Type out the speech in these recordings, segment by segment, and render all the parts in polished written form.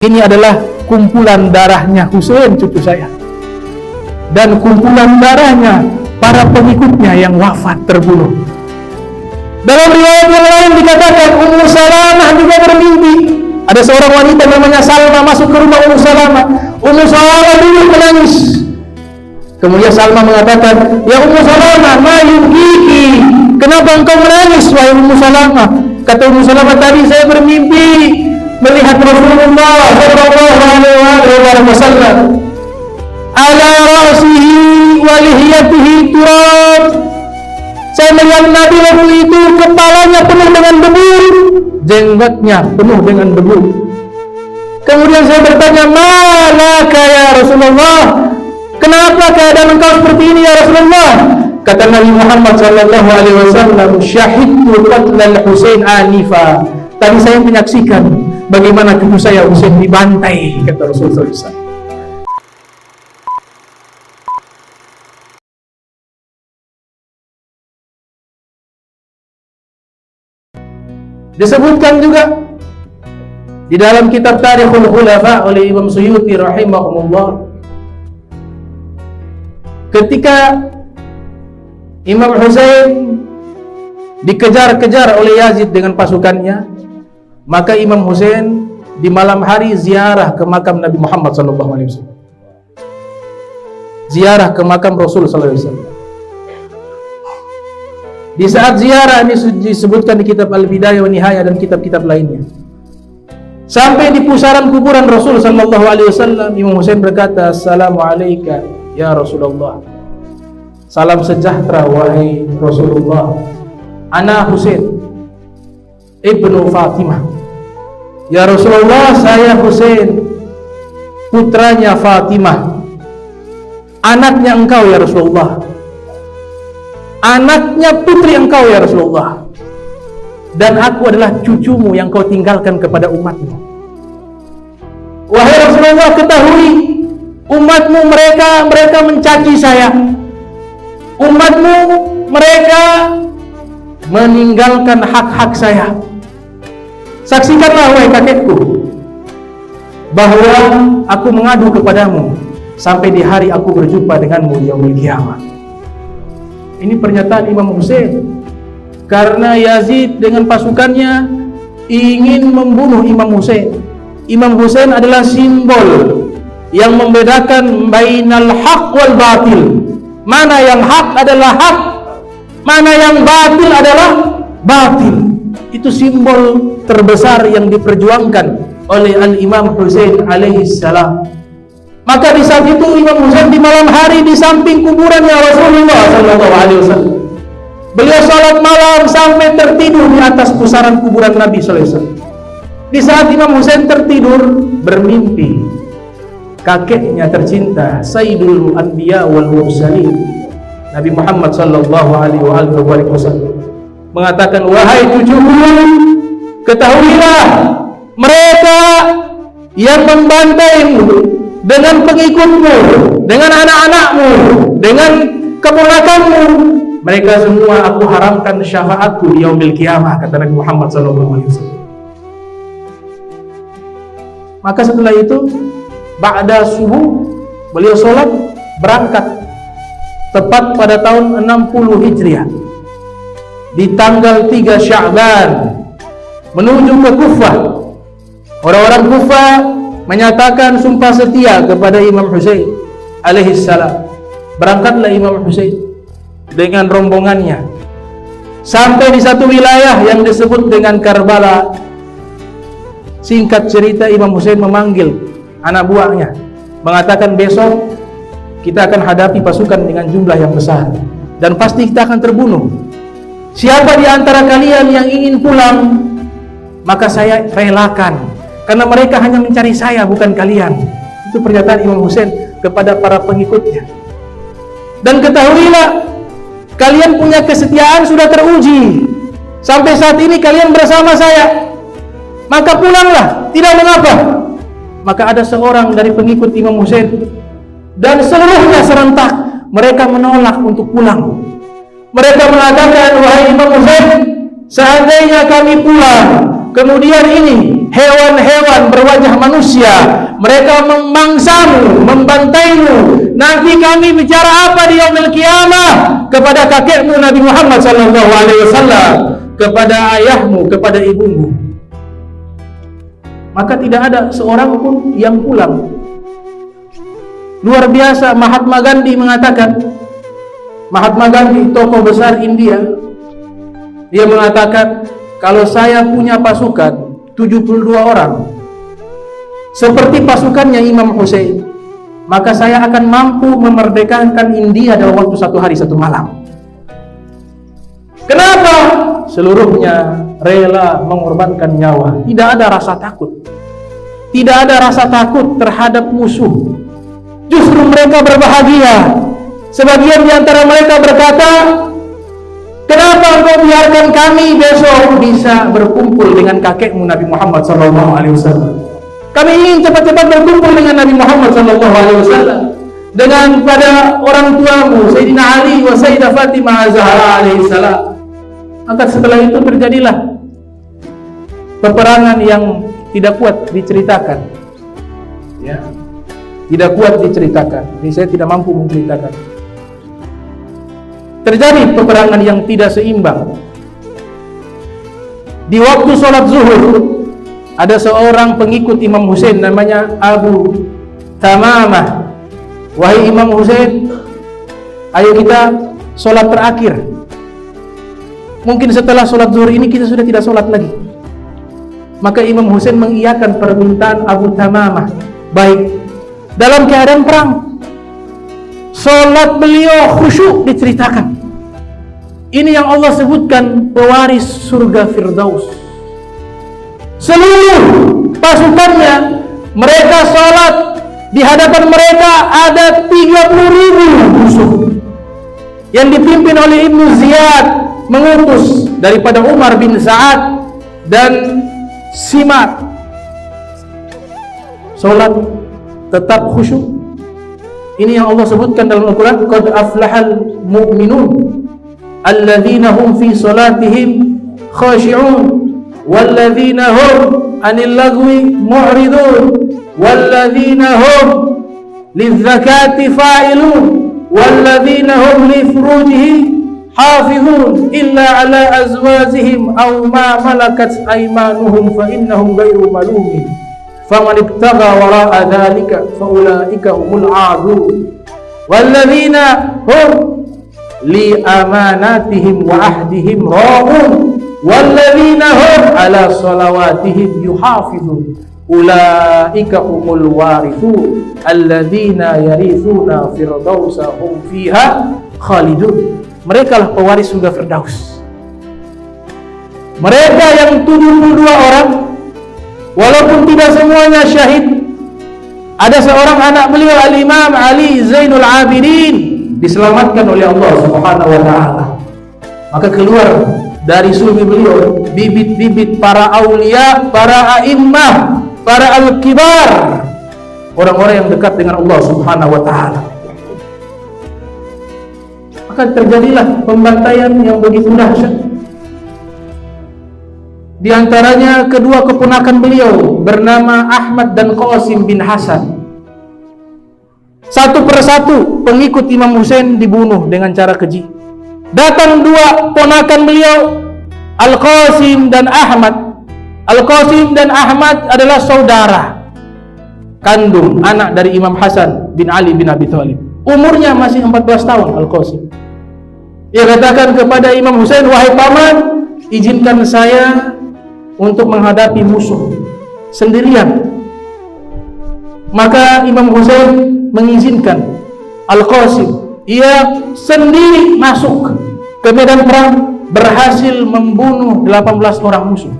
Ini adalah kumpulan darahnya Husain, cucu saya, dan kumpulan darahnya para pengikutnya yang wafat terbunuh. Dalam riwayat yang lain dikatakan Ummu Salamah juga bermimpi. Ada seorang wanita namanya Salma masuk ke rumah Ummu Salamah. Ummu Salamah dulu menangis. Kemudian Salma mengatakan, "Ya Ummu Salamah, ma yubkiki? Kenapa engkau menangis, wahai Ummu Salamah?" Kata Ummu Salamah, "Tadi saya bermimpi melihat Rasulullah sallallahu alaihi wasallam ala ra'sihi wa lihiyatihi turab." Saya melihat Nabi waktu itu kepalanya penuh dengan debu, jenggotnya penuh dengan debu. Kemudian saya bertanya, "Malaka ya Rasulullah? Kenapa keadaan engkau seperti ini ya Rasulullah?" Kata Nabi Muhammad sallallahu alaihi wasallam, "Syahidtu qatlal Husain anifa." Tadi saya menyaksikan bagaimana cucu saya Husain dibantai, kata Rasulullah SAW. Disebutkan juga di dalam kitab Tarikhul Khulafa oleh Imam Suyuti rahimahumullah, ketika Imam Husain dikejar-kejar oleh Yazid dengan pasukannya, maka Imam Husain di malam hari ziarah ke makam Nabi Muhammad SAW, ziarah ke makam Rasul SAW. Di saat ziarah ini disebutkan di kitab Al-Bidayah wa Nihayah dan kitab-kitab lainnya. Sampai di pusaran kuburan Rasul SAW, Imam Husain berkata, "Assalamualaikum ya Rasulullah." Salam sejahtera wahai Rasulullah. Ana Husain ibnu Fatimah. Ya Rasulullah, saya Husain, putranya Fatimah, anaknya engkau ya Rasulullah, anaknya putri engkau ya Rasulullah, dan aku adalah cucumu yang kau tinggalkan kepada umatmu. Wahai Rasulullah, ketahui umatmu mereka mencaci saya, umatmu mereka meninggalkan hak-hak saya. Saksikanlah wahai kakekku bahwa aku mengadu kepadamu sampai di hari aku berjumpa denganmu di yaumil qiyamah. Ini pernyataan Imam Husain karena Yazid dengan pasukannya ingin membunuh Imam Husain. Imam Husain adalah simbol yang membedakan bainal haq wal batil. Mana yang hak adalah hak, mana yang batil adalah batil. Itu simbol terbesar yang diperjuangkan oleh Al-Imam Husain alaihi salam. Maka di saat itu Imam Husain di malam hari di samping kuburannya Rasulullah sallallahu alaihi wasallam. Beliau salat malam sampai tertidur di atas pusaran kuburan Nabi sallallahu alaihi wasallam. Di saat Imam Husain tertidur, bermimpi kakeknya tercinta Sayyidul Anbiya wal Mursalin, Nabi Muhammad sallallahu alaihi wasallam mengatakan, "Wahai cucuku, ketahuilah mereka yang membantaimu dengan pengikutmu, dengan anak-anakmu, dengan keponakanmu, mereka semua aku haramkan syafaatku di yaumil qiyamah," kata Nabi Muhammad SAW. Maka setelah itu ba'da subuh beliau sholat berangkat tepat pada tahun 60 Hijriah di tanggal 3 Sya'ban menuju ke Kufah. Orang-orang Kufah menyatakan sumpah setia kepada Imam Husain alaihi salam. Berangkatlah Imam Husain dengan rombongannya sampai di satu wilayah yang disebut dengan Karbala. Singkat cerita, Imam Husain memanggil anak buahnya, mengatakan, "Besok kita akan hadapi pasukan dengan jumlah yang besar dan pasti kita akan terbunuh. Siapa di antara kalian yang ingin pulang, maka saya relakan, karena mereka hanya mencari saya, bukan kalian." Itu pernyataan Imam Husain kepada para pengikutnya. Dan ketahuilah, kalian punya kesetiaan sudah teruji. Sampai saat ini kalian bersama saya, maka pulanglah, tidak mengapa. Maka ada seorang dari pengikut Imam Husain dan seluruhnya serentak mereka menolak untuk pulang. Mereka mengatakan, "Wahai Imam Husain, seandainya kami pulang, kemudian ini hewan-hewan berwajah manusia, mereka memangsamu, membantaimu. Nanti kami bicara apa di yaumil qiyamah kepada kakekmu Nabi Muhammad sallallahu alaihi wasallam, kepada ayahmu, kepada ibumu. Maka tidak ada seorang pun yang pulang. Luar biasa. Mahatma Gandhi mengatakan, Mahatma Gandhi tokoh besar India, dia mengatakan, kalau saya punya pasukan 72 orang seperti pasukannya Imam Hussein, maka saya akan mampu memerdekakan India dalam waktu 1 hari 1 malam. Kenapa? Seluruhnya rela mengorbankan nyawa. Tidak ada rasa takut. Tidak ada rasa takut terhadap musuh. Justru mereka berbahagia. Sebagian di antara mereka berkata, kenapa engkau biarkan kami besok bisa berkumpul dengan kakekmu Nabi Muhammad SAW? Kami ingin cepat-cepat berkumpul dengan Nabi Muhammad SAW, dengan pada orang tuamu Sayyidina Ali wa Sayyidah Fatimah Zahra alaihissalam. Maka setelah itu terjadilah peperangan yang tidak kuat diceritakan, ya, tidak kuat diceritakan. Ini saya tidak mampu menceritakan. Terjadi peperangan yang tidak seimbang. Di waktu sholat zuhur, ada seorang pengikut Imam Hussein namanya Abu Tamamah. Wahai Imam Hussein, ayo kita sholat terakhir. Mungkin setelah sholat zuhur ini kita sudah tidak sholat lagi. Maka Imam Hussein mengiyakan permintaan Abu Tamamah. Baik. Dalam keadaan perang, sholat beliau khusyuk diceritakan. Ini yang Allah sebutkan pewaris surga Firdaus. Seluruh pasukannya, mereka sholat, di hadapan mereka ada 30.000 musuh yang dipimpin oleh Ibnu Ziyad, mengutus daripada Umar bin Sa'ad dan Simak. Sholat tetap khusyuk. Ini yang Allah sebutkan dalam Al-Quran, qad aflahal mu'minun alladzina hum fi salatihim khashi'un walladzina hum anil lagwi mu'ridun walladzina hum lizzakati fa'ilun walladzina hum li furujihim hafizun illa ala azwajihim aw ma malakat aymanuhum fa innahum ghairu malumin faman ibtagha wara'a dhalika fa ulaika humul 'adun walladzina hum li amanatihim wa ahdihim ra'un walladzina hum ala salawatihim yuhafizun ulaika humul warithun alladzina yarithuna firdausa hum fiha khalidun. Mereka lah pewaris surga Firdaus. Mereka yang 72 orang, walaupun tidak semuanya syahid, ada seorang anak beliau Al-Imam Ali Zainul Abidin diselamatkan oleh Allah Subhanahu wa taala. Maka keluar dari sulbi beliau bibit-bibit para aulia, para a'immah, para al-kibar, orang-orang yang dekat dengan Allah Subhanahu wa taala. Maka terjadilah pembantaian yang begitu dahsyat. Di antaranya kedua keponakan beliau bernama Ahmad dan Qasim bin Hasan. Satu persatu pengikut Imam Hussein dibunuh dengan cara keji. Datang dua ponakan beliau, Al-Qasim dan Ahmad. Al-Qasim dan Ahmad adalah saudara kandung anak dari Imam Hasan bin Ali bin Abi Thalib. Umurnya masih 14 tahun Al-Qasim. Ia katakan kepada Imam Hussein, wahai paman, izinkan saya untuk menghadapi musuh sendirian. Maka Imam Hussein mengizinkan Al-Qasim. Ia sendiri masuk ke medan perang, berhasil membunuh 18 orang musuh.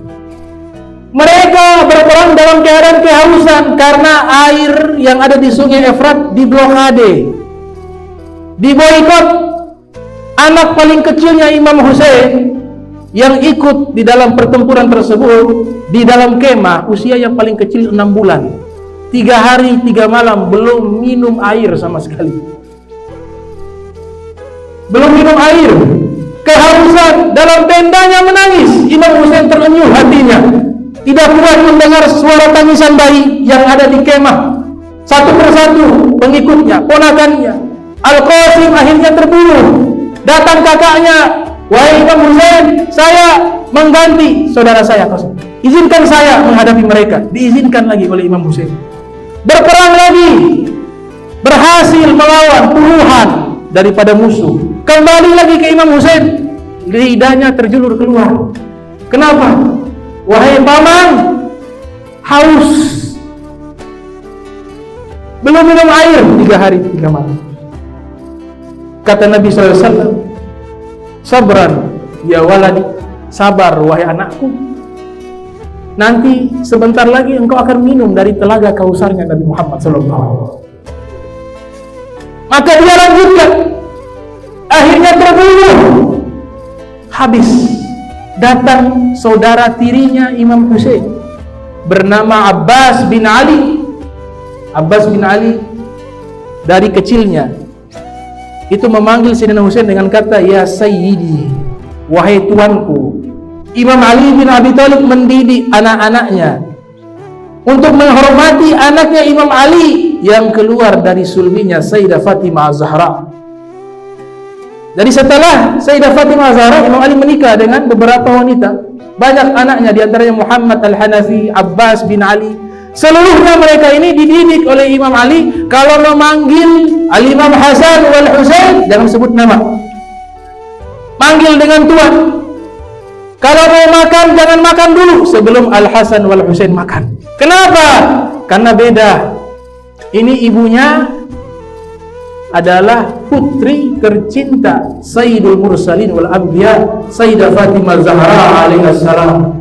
Mereka berperang dalam keadaan kehausan karena air yang ada di sungai Efrat diblokade, diboikot. Anak paling kecilnya Imam Hussein yang ikut di dalam pertempuran tersebut di dalam kemah, usia yang paling kecil 6 bulan, 3 hari 3 malam belum minum air sama sekali, belum minum air, kehausan, dalam tendanya menangis. Imam Hussein terenyuh hatinya. tidak kuat mendengar suara tangisan bayi yang ada di kemah. Satu persatu pengikutnya, ponakannya, Al-Qasim akhirnya terbunuh. Datang kakaknya, wahai Imam Husain, saya mengganti saudara saya Qasim. Izinkan saya menghadapi mereka. Diizinkan lagi oleh Imam Husain. Berperang lagi, berhasil melawan puluhan daripada musuh. Kembali lagi ke Imam Husain, lidahnya terjulur keluar. Kenapa? Wahai paman, haus, belum minum air 3 hari 3 malam. Kata Nabi SAW, sabran ya waladi, sabar wahai anakku, nanti sebentar lagi engkau akan minum dari telaga kausarnya Nabi Muhammad SAW. Maka dia lanjutkan, akhirnya terbunuh. Habis, datang saudara tirinya Imam Husain bernama Abbas bin Ali. Abbas bin Ali dari kecilnya itu memanggil Sayyidina Husain dengan kata ya sayyidi, wahai tuanku. Imam Ali bin Abi Thalib mendidik anak-anaknya untuk menghormati anaknya Imam Ali yang keluar dari sulbinya Sayyidah Fatimah Az-Zahra. Jadi setelah Sayyidah Fatimah Az-Zahra, Imam Ali menikah dengan beberapa wanita. Banyak anaknya, diantaranya Muhammad Al-Hanafi, Abbas bin Ali. Seluruhnya mereka ini dididik oleh Imam Ali. Kalau memanggil Al-Imam Hasan wal Husain, jangan sebut nama, manggil dengan tuan. Kalau mau makan, jangan makan dulu sebelum Al-Hasan wal Husain makan. Kenapa? Karena beda. Ini ibunya adalah putri tercinta Sayyidul Mursalin wal Anbiya, Sayyidah Fatimah Zahra alaihissalam.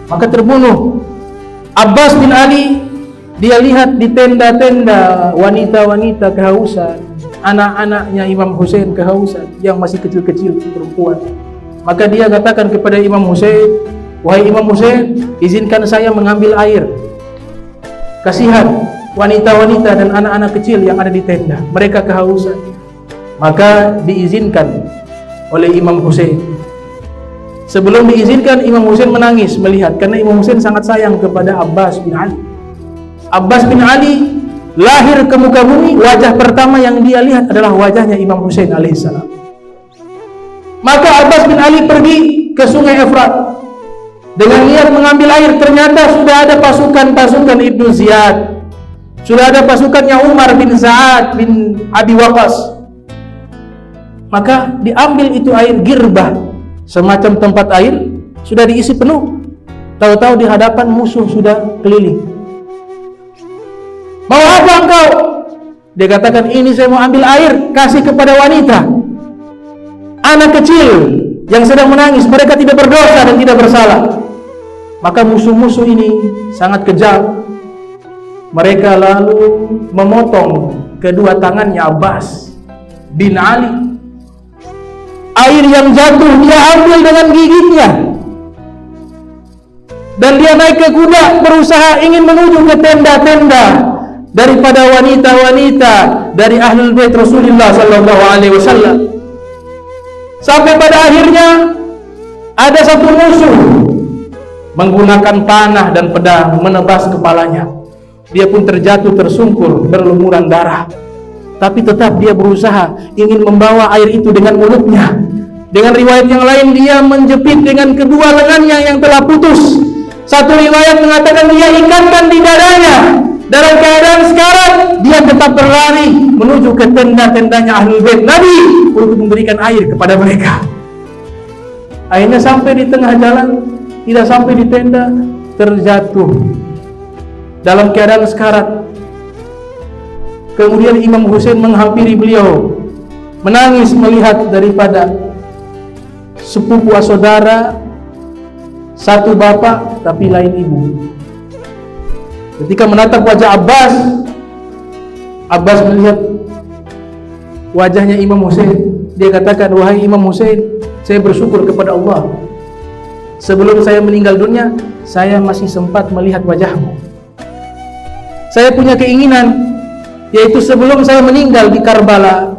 Maka terbunuh. Abbas bin Ali, dia lihat di tenda-tenda wanita-wanita kehausan, anak-anaknya Imam Husain kehausan, yang masih kecil-kecil perempuan. Maka dia katakan kepada Imam Husain, wahai Imam Husain, izinkan saya mengambil air. Kasihan wanita-wanita dan anak-anak kecil yang ada di tenda, mereka kehausan. Maka diizinkan oleh Imam Husain. Sebelum diizinkan, Imam Husain menangis melihat, karena Imam Husain sangat sayang kepada Abbas bin Ali. Abbas bin Ali lahir ke muka bumi, wajah pertama yang dia lihat adalah wajahnya Imam Husain alaihissalam. Maka Abbas bin Ali pergi ke sungai Efrat dengan niat mengambil air. Ternyata sudah ada pasukan-pasukan Ibnu Ziyad, sudah ada pasukannya Umar bin Sa'ad bin Abi Waqqas. Maka diambil itu air girbah, semacam tempat air, sudah diisi penuh. Tahu-tahu di hadapan musuh sudah keliling. Mau apa engkau? Dia katakan, ini saya mau ambil air, kasih kepada wanita, anak kecil yang sedang menangis, mereka tidak berdosa dan tidak bersalah. Maka musuh-musuh ini sangat kejam. Mereka lalu memotong kedua tangannya Abbas bin Ali. Air yang jatuh dia ambil dengan gigitnya, dan dia naik ke kuda berusaha ingin menuju ke tenda-tenda daripada wanita-wanita dari Ahlul Bait Rasulullah sallallahu alaihi wasallam. Sampai pada akhirnya ada satu musuh menggunakan panah dan pedang menebas kepalanya. Dia pun terjatuh tersungkur berlumuran darah. Tapi tetap dia berusaha ingin membawa air itu dengan mulutnya. Dengan riwayat yang lain, dia menjepit dengan kedua lengannya yang telah putus. Satu riwayat mengatakan dia ikatkan di dadanya. Dalam keadaan sekarang, dia tetap berlari menuju ke tenda-tendanya Ahlul Bait Nabi untuk memberikan air kepada mereka. Akhirnya sampai di tengah jalan, tidak sampai di tenda, terjatuh dalam keadaan sekarat. Kemudian Imam Husain menghampiri beliau, menangis melihat daripada sepupu saudara, satu bapak tapi lain ibu. Ketika menatap wajah Abbas, Abbas melihat wajahnya Imam Husain. Dia katakan, wahai Imam Husain, saya bersyukur kepada Allah, sebelum saya meninggal dunia, saya masih sempat melihat wajahmu. Saya punya keinginan, yaitu sebelum saya meninggal di Karbala,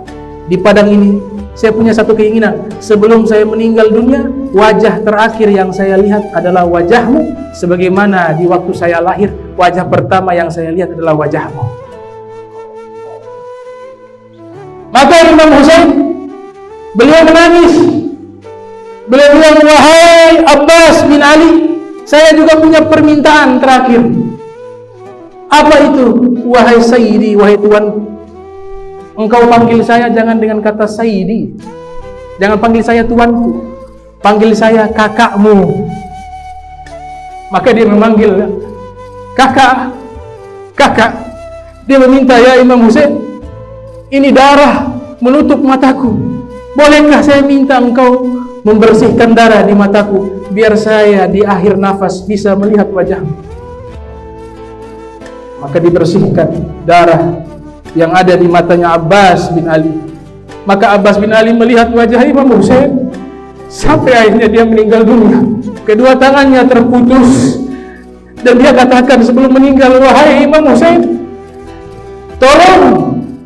di padang ini, Saya punya satu keinginan, sebelum saya meninggal dunia, wajah terakhir yang saya lihat adalah wajahmu, sebagaimana di waktu saya lahir, wajah pertama yang saya lihat adalah wajahmu. Maka Imam Husain, beliau menangis. Beliau bilang, wahai Abbas bin Ali, saya juga punya permintaan terakhir. Apa itu? Wahai Sayyidi, wahai Tuanku, engkau panggil saya jangan dengan kata Sayyidi, jangan panggil saya tuanku, panggil saya kakakmu. Maka dia memanggil kakak, kakak. Dia meminta, ya Imam Husain, ini darah menutup mataku, bolehkah saya minta engkau membersihkan darah di mataku, biar saya di akhir nafas bisa melihat wajahmu. Maka dibersihkan darah yang ada di matanya Abbas bin Ali. Maka Abbas bin Ali melihat wajah Imam Husain sampai akhirnya dia meninggal dunia. Kedua tangannya terputus dan dia katakan sebelum meninggal, wahai Imam Husain, tolong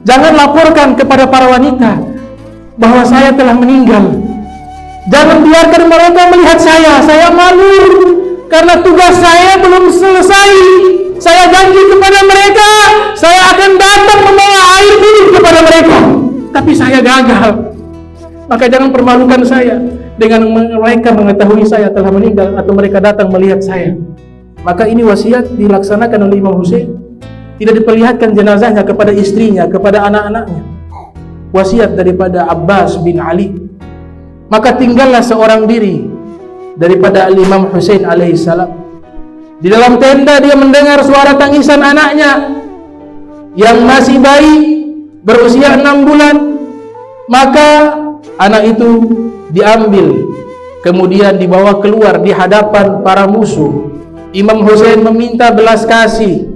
jangan laporkan kepada para wanita bahwa saya telah meninggal. Jangan biarkan mereka melihat saya malu karena tugas saya belum selesai. Saya janji kepada mereka, saya akan datang membawa air minum kepada mereka, tapi saya gagal. Maka jangan permalukan saya dengan mereka mengetahui saya telah meninggal atau mereka datang melihat saya. Maka ini wasiat dilaksanakan oleh Imam Husain. Tidak diperlihatkan jenazahnya kepada istrinya, kepada anak-anaknya. Wasiat daripada Abbas bin Ali. Maka tinggallah seorang diri daripada Imam Husain alaihissalam. Di dalam tenda dia mendengar suara tangisan anaknya yang masih bayi berusia 6 bulan. Maka anak itu diambil, kemudian dibawa keluar di hadapan para musuh. Imam Husain meminta belas kasih.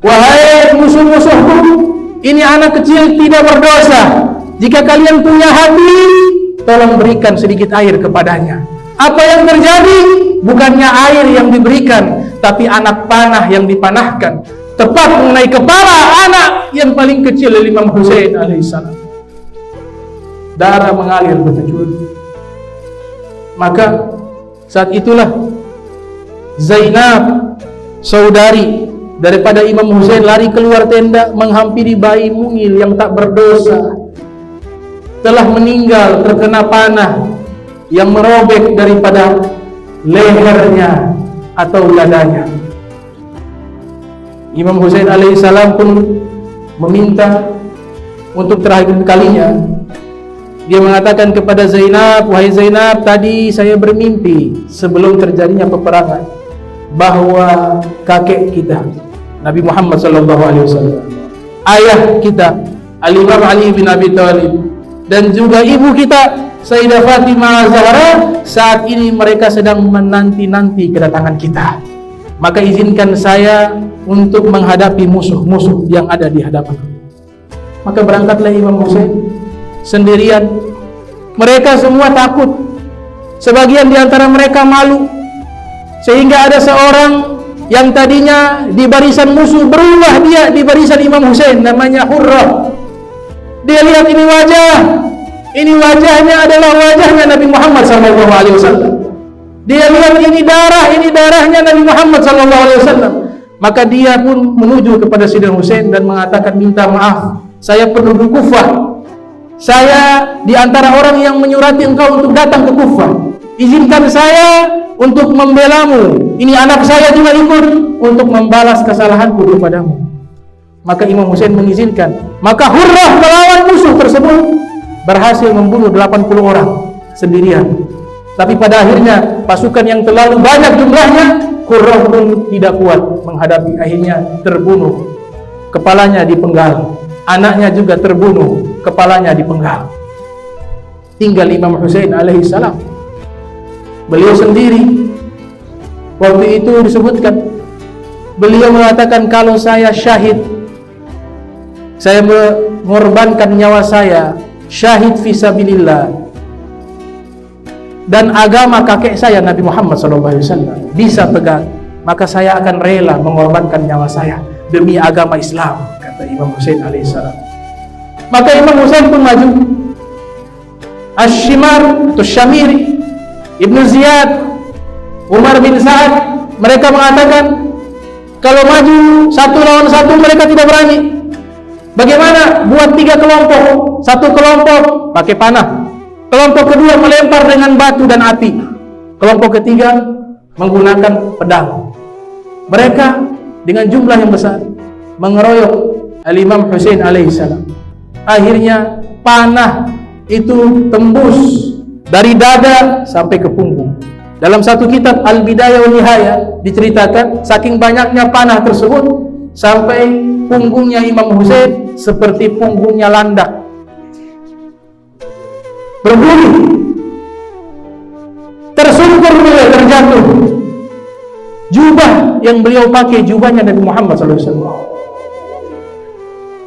Wahai musuh-musuhku, ini anak kecil tidak berdosa. Jika kalian punya hati, tolong berikan sedikit air kepadanya. Apa yang terjadi? Bukannya air yang diberikan, tapi anak panah yang dipanahkan, tepat mengenai kepala anak yang paling kecil Imam Husain alaihissalam. Darah mengalir bertujuan. Maka saat itulah Zainab, saudari daripada Imam Husain, lari keluar tenda menghampiri bayi mungil yang tak berdosa, telah meninggal terkena panah yang merobek daripada lehernya atau dadanya. Imam Husain alaihissalam pun meminta untuk terakhir kalinya. Dia mengatakan kepada Zainab, wahai Zainab, tadi saya bermimpi sebelum terjadinya peperangan bahwa kakek kita Nabi Muhammad SAW, ayah kita Al-Imam Ali bin Abi Thalib, dan juga ibu kita Sayyidah Fatimah Zahra, saat ini mereka sedang menanti-nanti kedatangan kita. Maka izinkan saya untuk menghadapi musuh-musuh yang ada di hadapan. Maka berangkatlah Imam Husain sendirian. Mereka semua takut. Sebagian di antara mereka malu. Sehingga ada seorang yang tadinya di barisan musuh berubah dia di barisan Imam Husain, namanya Hurrah. Dia lihat ini wajah. Ini wajahnya adalah wajahnya Nabi Muhammad SAW. Dia lihat ini darahnya Nabi Muhammad SAW. Maka dia pun menuju kepada Sayyidina Husain dan mengatakan, minta maaf, saya penduduk Kufah. Saya di antara orang yang menyurati engkau untuk datang ke Kufah. Izinkan saya untuk membelamu. Ini anak saya juga ikut untuk membalas kesalahanku kepadamu. Maka Imam Husain mengizinkan. Maka Hurrah melawan musuh tersebut, berhasil membunuh 80 orang sendirian. Tapi pada akhirnya pasukan yang terlalu banyak jumlahnya, Hurrah pun tidak kuat menghadapi, akhirnya terbunuh, kepalanya dipenggal. Anaknya juga terbunuh, kepalanya dipenggal. Tinggal Imam Husain alaihissalam, beliau sendiri. Waktu itu disebutkan, beliau mengatakan, kalau saya syahid, saya mengorbankan nyawa saya, syahid fisabilillah, dan agama kakek saya Nabi Muhammad SAW bisa pegang, maka saya akan rela mengorbankan nyawa saya demi agama Islam, kata Imam Husain alaihissalam. Maka Imam Husain pun maju. Ash-Shimar atau Syamiri, Ibnu Ziyad, Umar bin Sa'ad, mereka mengatakan kalau maju 1 lawan 1 mereka tidak berani. Bagaimana? Buat 3 kelompok. 1 kelompok pakai panah, kelompok kedua melempar dengan batu dan api, kelompok ketiga menggunakan pedang. Mereka dengan jumlah yang besar mengeroyok Al-Imam Husain alaihissalam. Akhirnya panah itu tembus dari dada sampai ke punggung. Dalam satu kitab Al-Bidayah wa Nihayah diceritakan saking banyaknya panah tersebut sampai punggungnya Imam Husain seperti punggungnya landak, berbunyi, tersungkur beliau, terjatuh. Jubah yang beliau pakai jubahnya Nabi Muhammad SAW.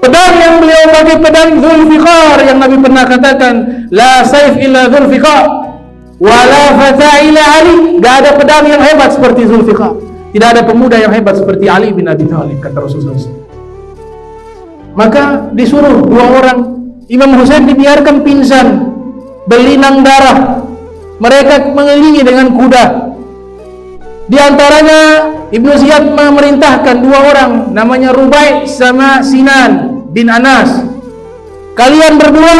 Pedang yang beliau pakai pedang Zulfiqar yang Nabi pernah katakan, la saif illa Zulfiqar wala fata illa Ali. Gak ada pedang yang hebat seperti Zulfiqar, tidak ada pemuda yang hebat seperti Ali bin Abi Thalib, kata Rasulullah SAW. Maka disuruh 2 orang, Imam Husain dibiarkan pingsan, berlinang darah. Mereka mengelilingi dengan kuda. Di antaranya Ibnu Ziyad memerintahkan 2 orang, namanya Rubai sama Sinan bin Anas. Kalian berdua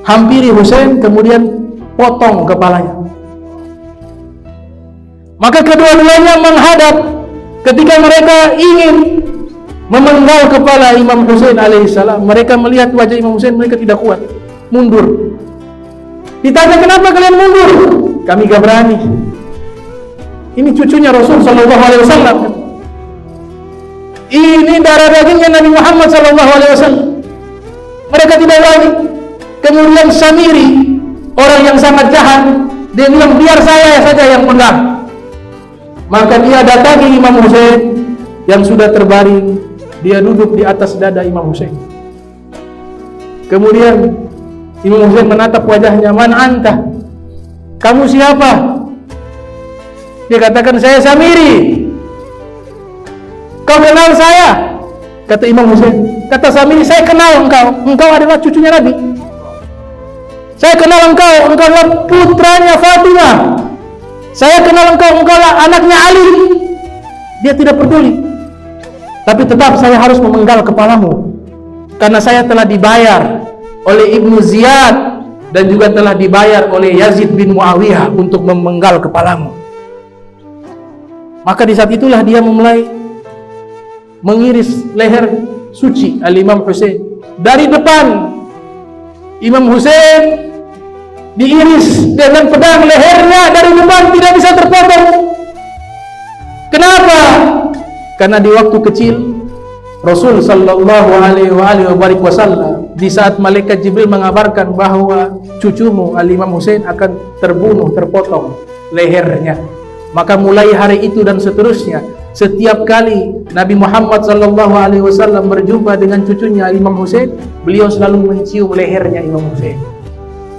hampiri Husain, kemudian potong kepalanya. Maka kedua-duanya menghadap. Ketika mereka ingin memenggal kepala Imam Husain alaihissalam, mereka melihat wajah Imam Husain, mereka tidak kuat, mundur. Ditanya, kenapa kalian mundur? Kami gak berani. Ini cucunya Rasul sallallahu alaihi wasallam. Ini darah dagingnya Nabi Muhammad sallallahu alaihi wasallam. Mereka tidak berani. Kemudian Syamiri, orang yang sangat jahat, dia bilang, biar saya saja yang pegang. Maka dia datangi Imam Husain yang sudah terbaring. Dia duduk di atas dada Imam Husain. Kemudian Imam Husain menatap wajahnya, man anta? Kamu siapa? Dia katakan, saya Syamiri. Kau kenal saya? Kata Imam Husain. Kata Syamiri, saya kenal engkau. Engkau adalah cucunya Nabi. Saya kenal engkau adalah putranya Fatimah. Saya kenal engkau adalah anaknya Ali. Dia tidak peduli. Tapi tetap saya harus memenggal kepalamu, karena saya telah dibayar oleh Ibnu Ziyad dan juga telah dibayar oleh Yazid bin Muawiyah untuk memenggal kepalamu. Maka di saat itulah dia memulai mengiris leher suci Al-Imam Husain. Dari depan Imam Husain diiris dengan pedang, lehernya dari depan tidak bisa terpotong. Kenapa? Karena di waktu kecil Rasul sallallahu alaihi wasallam, di saat malaikat Jibril mengabarkan bahwa cucumu Al-Imam Husain akan terbunuh, terpotong lehernya. Maka mulai hari itu dan seterusnya, setiap kali Nabi Muhammad sallallahu alaihi wasallam berjumpa dengan cucunya Imam Husain, beliau selalu mencium lehernya Imam Husain,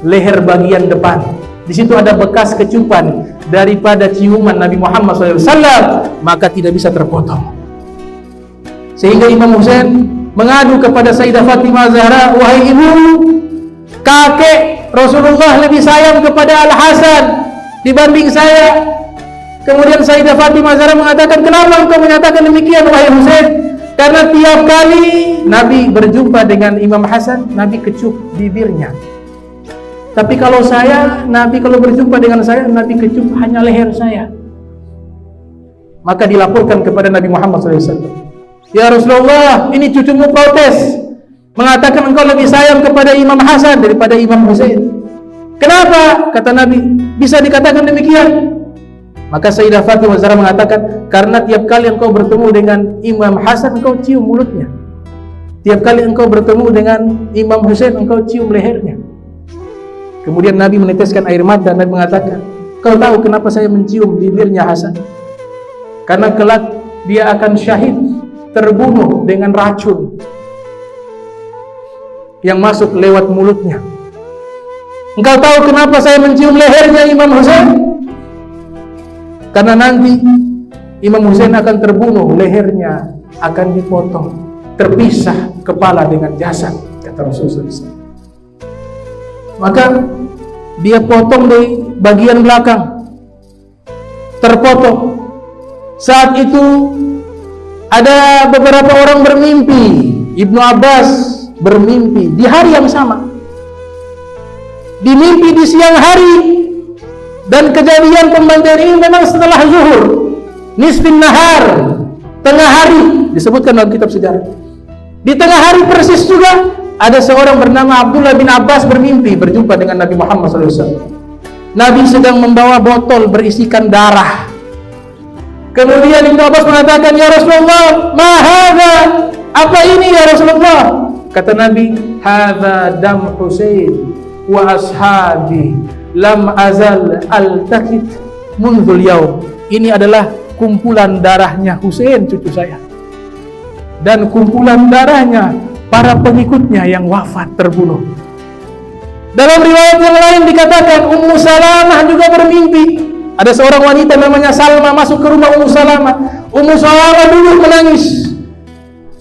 leher bagian depan. Di situ ada bekas kecupan daripada ciuman Nabi Muhammad SAW, maka tidak bisa terpotong. Sehingga Imam Husain mengadu kepada Sayyidah Fatimah Zahra, wahai ibu, kakek Rasulullah lebih sayang kepada Al-Hasan dibanding saya. Kemudian Sayyidah Fatimah Zahra mengatakan, kenapa engkau menyatakan demikian wahai Husain? Karena tiap kali Nabi berjumpa dengan Imam Hasan, Nabi kecup bibirnya. Tapi kalau saya, Nabi kalau berjumpa dengan saya, Nabi kecup hanya leher saya. Maka dilaporkan kepada Nabi Muhammad SAW. Ya Rasulullah, ini cucumu protes, mengatakan engkau lebih sayang kepada Imam Hasan daripada Imam Husain. Kenapa? Kata Nabi, bisa dikatakan demikian. Maka Sayyidah Fatimah Zahra mengatakan, karena tiap kali engkau bertemu dengan Imam Hasan, engkau cium mulutnya. Tiap kali engkau bertemu dengan Imam Husain, engkau cium lehernya. Kemudian Nabi meneteskan air mata dan Nabi mengatakan, kau tahu kenapa saya mencium bibirnya Hasan? Karena kelak dia akan syahid, terbunuh dengan racun yang masuk lewat mulutnya. Engkau tahu kenapa saya mencium lehernya Imam Husain? Karena nanti Imam Husain akan terbunuh, lehernya akan dipotong, terpisah kepala dengan jasad, kata Rasulullah SAW. Maka dia potong dari bagian belakang, terpotong. Saat itu ada beberapa orang bermimpi. Ibnu Abbas bermimpi di hari yang sama, di mimpi di siang hari, dan kejadian pembantaian ini memang setelah zuhur, nisfin nahar, tengah hari, disebutkan dalam kitab sejarah. Di tengah hari persis juga ada seorang bernama Abdullah bin Abbas bermimpi berjumpa dengan Nabi Muhammad SAW. Nabi sedang membawa botol berisikan darah. Kemudian Ibnu Abbas mengatakan, "Ya Rasulullah, ma hadza? Apa ini ya Rasulullah?" Kata Nabi, "Hadza dam Husain wa ashabi lam azal al-takit mundzul yaum." Ini adalah kumpulan darahnya Husain, cucu saya, dan kumpulan darahnya para pengikutnya yang wafat, terbunuh. Dalam riwayat yang lain dikatakan Ummu Salamah juga bermimpi. Ada seorang wanita namanya Salma masuk ke rumah Ummu Salamah. Ummu Salamah dulu menangis.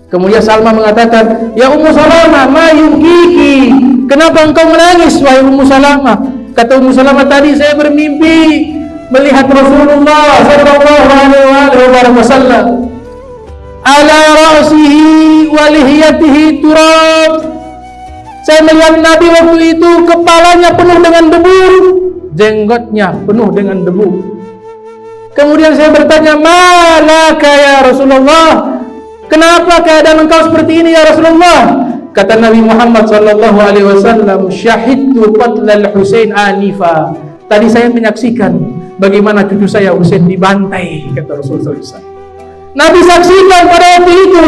Kemudian Salma mengatakan, "Ya Ummu Salamah, ma yubkiki? Kenapa engkau menangis, wahai Ummu Salamah?" Kata Ummu Salamah, "Tadi saya bermimpi melihat Rasulullah sallallahu alaihi wasallam ala ra'sihi wa lihiyatihi turab." Saya melihat Nabi waktu itu kepalanya penuh dengan debu, jenggotnya penuh dengan debu. Kemudian saya bertanya, "Malaka ya Rasulullah? Kenapa keadaan engkau seperti ini ya Rasulullah?" Kata Nabi Muhammad sallallahu alaihi wasallam, "Syahidtu qatlal Husain anifa." Tadi saya menyaksikan bagaimana cucu saya Husain dibantai, kata Rasulullah SAW. Nabi saksikan pada waktu itu,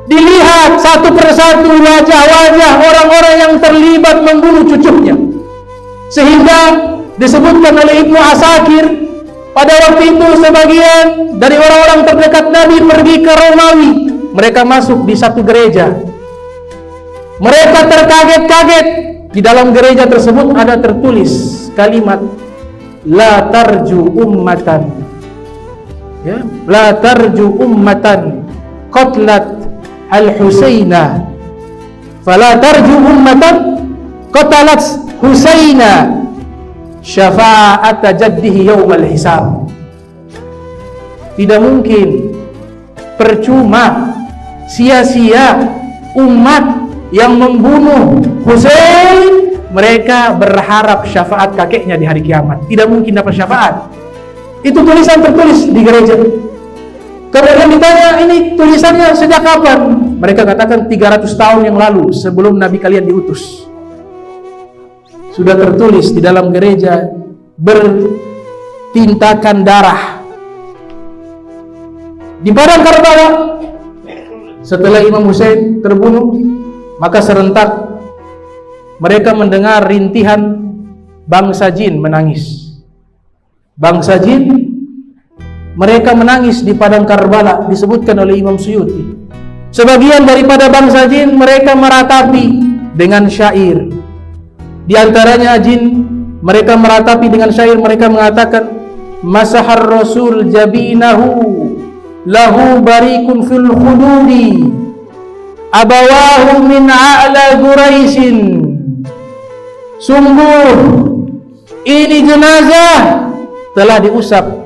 dilihat satu persatu wajah-wajah orang-orang yang terlibat membunuh cucunya. Sehingga disebutkan oleh Ibnu Asakir, pada waktu itu sebagian dari orang-orang terdekat Nabi pergi ke Romawi. Mereka masuk di satu gereja. Mereka terkaget-kaget. Di dalam gereja tersebut ada tertulis kalimat, "La tarju ummatan." Ya, "La tarju ummatan qatlat al-Husaina, fala tarju ummatan qatalat Husaina syafa'ata jaddihi yaumal hisab." Tidak mungkin, percuma, sia-sia umat yang membunuh Husain mereka berharap syafaat kakeknya di hari kiamat. Tidak mungkin dapat syafaat. Itu tulisan tertulis di gereja. Kemudian ditanya, ini tulisannya sejak kapan? Mereka katakan 300 tahun yang lalu, sebelum Nabi kalian diutus. Sudah tertulis di dalam gereja bertintakan darah. Di padang Karbala, setelah Imam Husain terbunuh, maka serentak mereka mendengar rintihan bangsa jin menangis. Bangsa jin, mereka menangis di padang Karbala, disebutkan oleh Imam Suyuti. Sebagian daripada bangsa jin mereka meratapi dengan syair. Di antaranya jin, mereka meratapi dengan syair. Mereka mengatakan, "Masahar Rasul jabinahu lahu barikun fil khududi abawahu min a'la Quraisyin." Sungguh ini jenazah telah diusap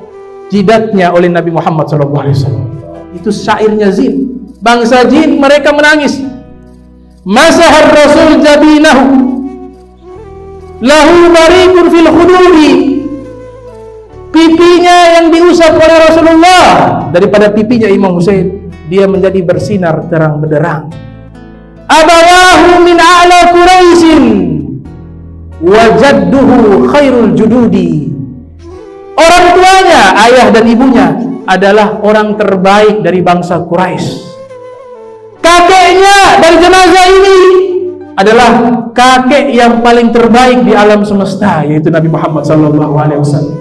jidatnya oleh Nabi Muhammad SAW. Itu syairnya jin. Bangsa jin mereka menangis. Masahar Rasul jabinahu lahu barikun fil khududi. Pipinya yang diusap oleh Rasulullah, daripada pipinya Imam Husain, dia menjadi bersinar terang benderang. Abawahu min a'la Quraisyin wa jadduhu khairul jududi. Orang tuanya, ayah dan ibunya adalah orang terbaik dari bangsa Quraisy. Kakeknya dari jenazah ini adalah kakek yang paling terbaik di alam semesta, yaitu Nabi Muhammad SAW.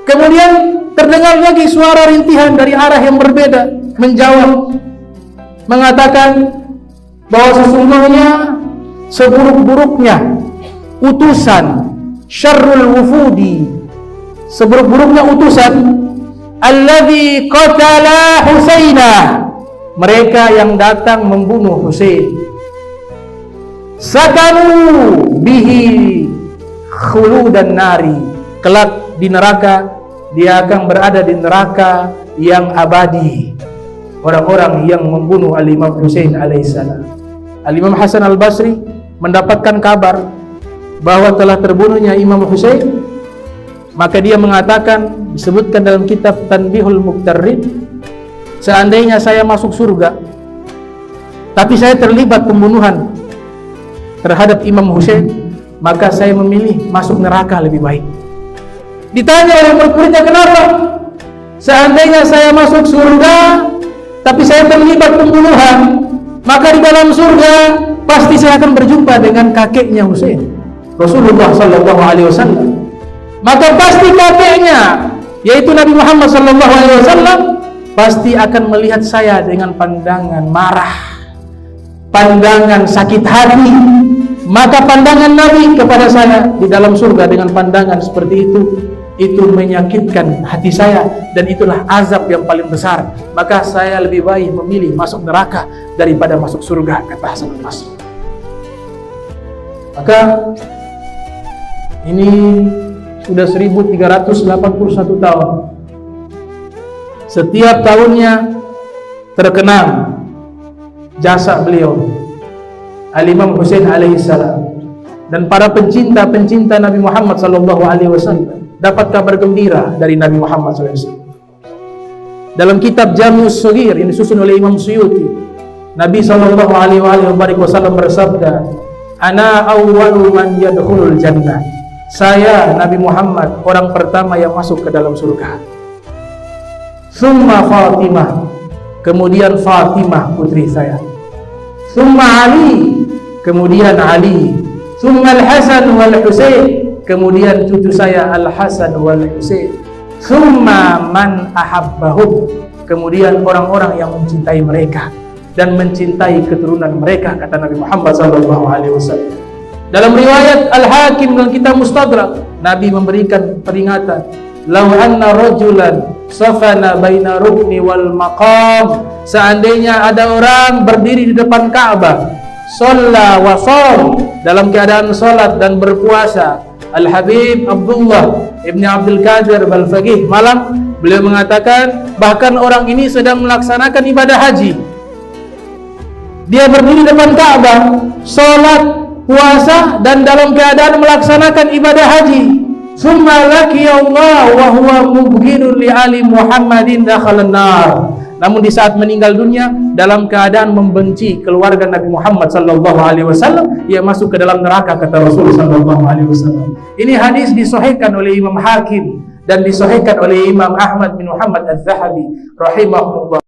Kemudian terdengar lagi suara rintihan dari arah yang berbeda menjawab, mengatakan bahwa sesungguhnya seburuk-buruknya utusan, syarrul wufudi, seburuk-buruknya utusan, alladzi qatala Husaina, mereka yang datang membunuh Husain. sakanu bihi khuludan nari, kelak di neraka dia akan berada di neraka yang abadi. Orang-orang yang membunuh Al-Imam Husain alaihissalam. Al-Imam Hasan al-Basri mendapatkan kabar bahwa telah terbunuhnya Imam Husain, maka dia mengatakan, disebutkan dalam kitab Tanbihul Muqtarrid, seandainya saya masuk surga tapi saya terlibat pembunuhan terhadap Imam Husain, maka saya memilih masuk neraka lebih baik. Ditanya oleh murid-muridnya, kenapa? Seandainya saya masuk surga tapi saya terlibat pembunuhan, maka di dalam surga pasti saya akan berjumpa dengan kakeknya Husain, Rasulullah sallallahu alaihi wasallam. Maka pasti kakeknya, yaitu Nabi Muhammad sallallahu alaihi wasallam, pasti akan melihat saya dengan pandangan marah, pandangan sakit hati. Maka pandangan Nabi kepada saya di dalam surga dengan pandangan seperti itu menyakitkan hati saya, dan itulah azab yang paling besar. Maka saya lebih baik memilih masuk neraka daripada masuk surga, kata Hasan al-Basri. Maka ini sudah 1381 tahun. Setiap tahunnya terkenang jasa beliau, Al-Imam Husain alaihissalam, dan para pencinta Nabi Muhammad sallallahu alaihi wasallam dapat kabar gembira dari Nabi Muhammad sallallahu alaihi wasallam. Dalam kitab Jami'us Shaghir yang disusun oleh Imam Suyuti, Nabi sallallahu alaihi wasallam bersabda, "Ana awwalu man yadkhulul jannah." Saya Nabi Muhammad orang pertama yang masuk ke dalam surga. Summa Fatimah, kemudian Fatimah putri saya. Summa Ali, kemudian Ali. Summa Al-Hasan wal Husain, kemudian cucu saya Al-Hasan wal Husain. Summa man ahabbahum, kemudian orang-orang yang mencintai mereka dan mencintai keturunan mereka, kata Nabi Muhammad SAW. Dalam riwayat Al-Hakim dalam kitab Mustadrak, Nabi memberikan peringatan, "Lau anna rajulan safana baina rukni wal maqam." Seandainya ada orang berdiri di depan Ka'bah, shalla wa shom, dalam keadaan salat dan berpuasa. Al-Habib Abdullah Ibn Abdul Qadir Al-Faqih malam, beliau mengatakan bahkan orang ini sedang melaksanakan ibadah haji. Dia berdiri di depan Ka'bah, salat, puasa, dan dalam keadaan melaksanakan ibadah haji. Summa laqiyallahu wa huwa mubghidun li ali Muhammadin dakhalan nar. Namun di saat meninggal dunia dalam keadaan membenci keluarga Nabi Muhammad sallallahu alaihi wasallam, ia masuk ke dalam neraka, kata Rasul sallallahu alaihi wasallam. Ini hadis disahihkan oleh Imam Hakim dan disahihkan oleh Imam Ahmad bin Muhammad Az-Zahabi rahimahullah.